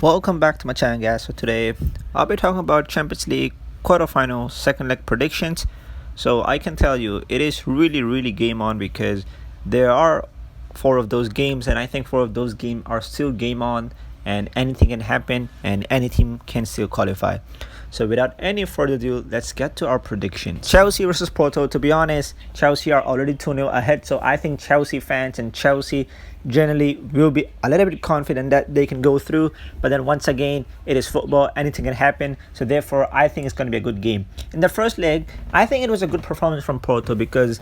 Welcome back to my channel, guys. So today I'll be talking about Champions League quarterfinal second leg predictions. So I can tell you it is really game on because there are four of those games, and I think four of those games are still game on, and anything can happen and any team can still qualify. So without any further ado, let's get to our predictions. Chelsea versus Porto. To be honest, Chelsea are already 2-0 ahead, so I think Chelsea fans and Chelsea generally will be a little bit confident that they can go through. But then once again, it is football, anything can happen. So therefore, I think it's going to be a good game. In the first leg, I think it was a good performance from Porto because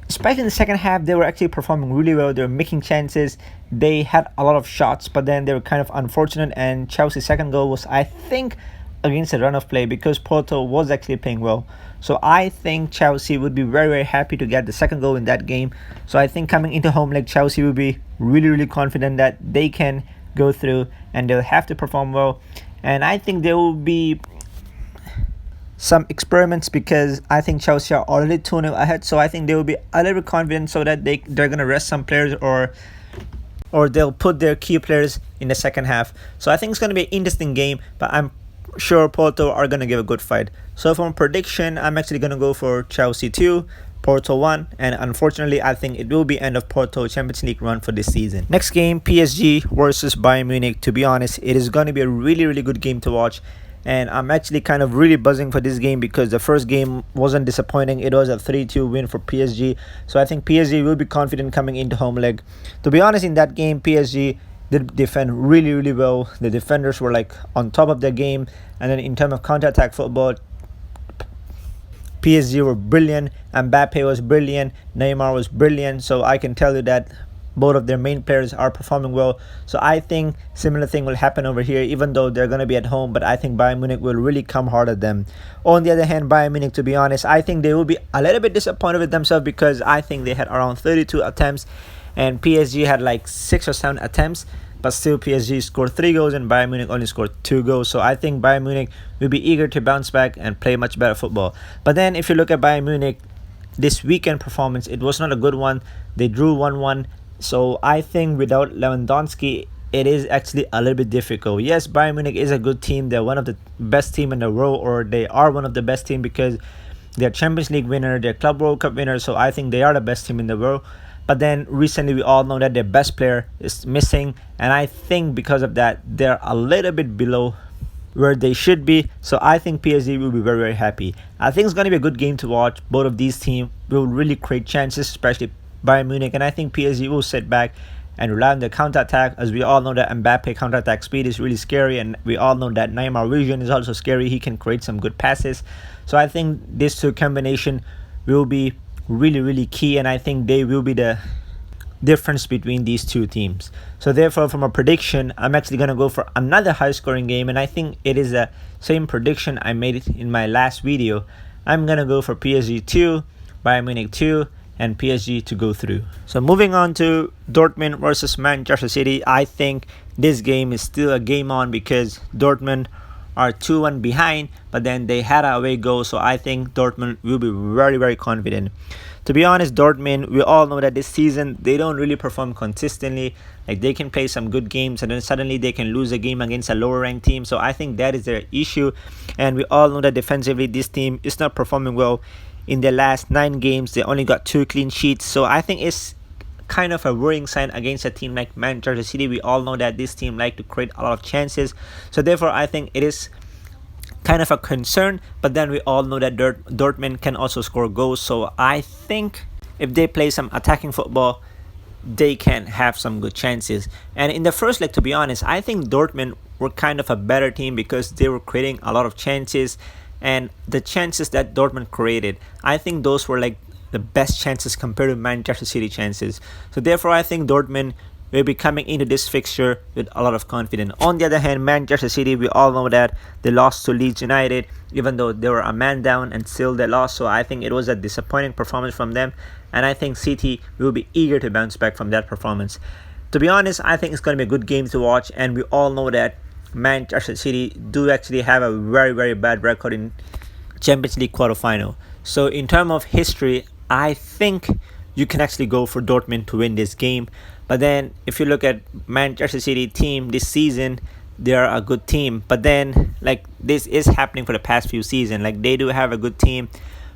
especially in the second half, they were actually performing really well. They were making chances. They had a lot of shots, but then they were kind of unfortunate. And Chelsea's second goal was, I think, against the run of play because Porto was actually playing well. So I think Chelsea would be very happy to get the second goal in that game. So I think coming into home leg, Chelsea will be really confident that they can go through and they'll have to perform well. And I think there will be some experiments because I think Chelsea are already 2-0 ahead. So I think they will be a little bit confident so that they're going to rest some players or they'll put their key players in the second half. So I think it's going to be an interesting game, but I'm sure Porto are going to give a good fight. So from prediction, I'm actually going to go for Chelsea 2, Porto 1, and unfortunately I think it will be end of Porto Champions League run for this season. Next game, PSG versus Bayern Munich. To be honest, it is going to be a really good game to watch, and I'm actually kind of really buzzing for this game because the first game wasn't disappointing. It was a 3-2 win for PSG, so I think PSG will be confident coming into home leg. To be honest, in that game, PSG did defend really well. The defenders were like on top of their game, and then in terms of counter-attack football, PSG were brilliant. Mbappe was brilliant. Neymar was brilliant. So I can tell you that both of their main players are performing well. So I think similar thing will happen over here, even though they're going to be at home. But I think Bayern Munich will really come hard at them. On the other hand, Bayern Munich, to be honest, I think they will be a little bit disappointed with themselves because I think they had around 32 attempts and PSG had like 6 or 7 attempts. But still, PSG scored 3 goals and Bayern Munich only scored 2 goals. So I think Bayern Munich will be eager to bounce back and play much better football. But then if you look at Bayern Munich, this weekend performance, it was not a good one. They drew 1-1. So I think without Lewandowski, it is actually a little bit difficult. Yes, Bayern Munich is a good team. They're one of the best team in the world, or they are one of the best team because they're Champions League winner, they're Club World Cup winner. So I think they are the best team in the world. But then recently we all know that their best player is missing, and I think because of that they're a little bit below where they should be. So I think PSG will be very happy. I think it's going to be a good game to watch. Both of these teams will really create chances, especially Bayern Munich, and I think PSG will sit back and rely on the counter-attack, as we all know that Mbappe counter-attack speed is really scary, and we all know that Neymar vision is also scary. He can create some good passes. So I think these two combination will be really key, and I think they will be the difference between these two teams. So therefore, from a prediction, I'm actually going to go for another high scoring game, and I think it is the same prediction I made in my last video. I'm going to go for PSG 2, Bayern Munich 2, and PSG to go through. So moving on to Dortmund versus Manchester City, I think this game is still a game on because Dortmund are 2-1 behind, but then they had an away goal, so I think Dortmund will be very confident. To be honest, Dortmund, we all know that this season they don't really perform consistently. Like, they can play some good games and then suddenly they can lose a game against a lower ranked team. So I think that is their issue, and we all know that defensively this team is not performing well. In their last 9 games, they only got 2 clean sheets, so I think it's kind of a worrying sign against a team like Manchester City. We all know that this team like to create a lot of chances, so therefore I think it is kind of a concern. But then we all know that Dortmund can also score goals, so I think if they play some attacking football, they can have some good chances. And in the first leg, to be honest, I think Dortmund were kind of a better team because they were creating a lot of chances, and the chances that Dortmund created, I think those were like the best chances compared to Manchester City chances. So therefore I think Dortmund will be coming into this fixture with a lot of confidence. On the other hand, Manchester City, we all know that they lost to Leeds United, even though they were a man down and still they lost. So I think it was a disappointing performance from them, and I think City will be eager to bounce back from that performance. To be honest, I think it's going to be a good game to watch, and we all know that Manchester City do actually have a very bad record in Champions League quarterfinal. So in terms of history, I think you can actually go for Dortmund to win this game. But then if you look at Manchester City team this season, they are a good team, but then like this is happening for the past few seasons. Like they do have a good team,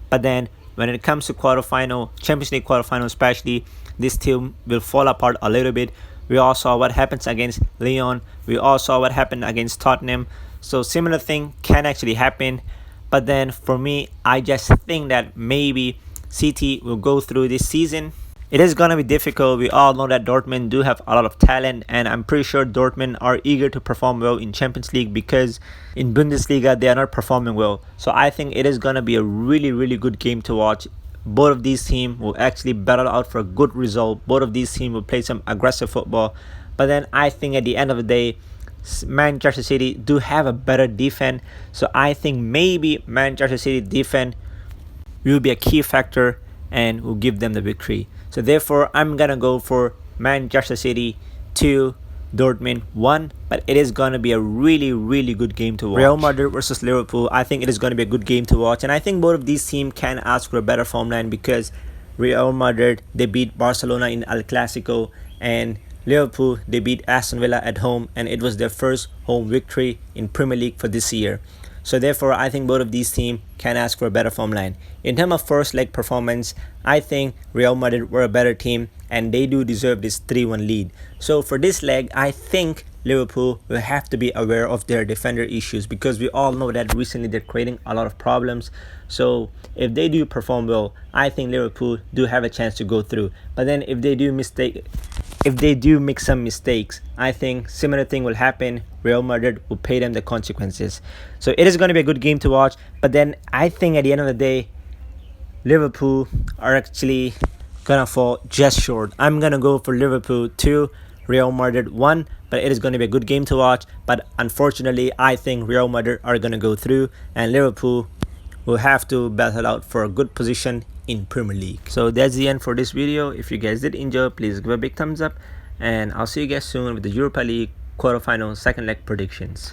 but then when it comes to quarterfinal, Champions League quarterfinal especially, this team will fall apart a little bit. We all saw what happens against Lyon. We all saw what happened against Tottenham. So similar thing can actually happen. But then for me, I just think that maybe City will go through this season. It is going to be difficult. We all know that Dortmund do have a lot of talent, and I'm pretty sure Dortmund are eager to perform well in Champions League, because in Bundesliga they are not performing well. So I think it is going to be a really good game to watch. Both of these teams will actually battle out for a good result. Both of these teams will play some aggressive football. But then I think at the end of the day, Manchester City do have a better defense. So I think maybe Manchester City defense will be a key factor and will give them the victory. So therefore, I'm gonna go for Manchester City 2, Dortmund 1, but it is gonna be a really good game to watch. Real Madrid versus Liverpool, I think it is gonna be a good game to watch, and I think both of these teams can ask for a better form line, because Real Madrid, they beat Barcelona in El Clasico, and Liverpool, they beat Aston Villa at home, and it was their first home victory in Premier League for this year. So therefore, I think both of these teams can ask for a better form line. In terms of first leg performance, I think Real Madrid were a better team, and they do deserve this 3-1 lead. So for this leg, I think Liverpool will have to be aware of their defender issues, because we all know that recently they're creating a lot of problems. So if they do perform well, I think Liverpool do have a chance to go through. But then if they do make some mistakes, I think similar thing will happen. Real Madrid will pay them the consequences. So it is going to be a good game to watch. But then I think at the end of the day, Liverpool are actually gonna fall just short. I'm gonna go for Liverpool 2, Real Madrid 1, but it is going to be a good game to watch. But unfortunately, I think Real Madrid are gonna go through, and Liverpool will have to battle out for a good position in Premier League. So that's the end for this video. If you guys did enjoy, please give a big thumbs up, and I'll see you guys soon with the Europa League quarterfinal second leg predictions.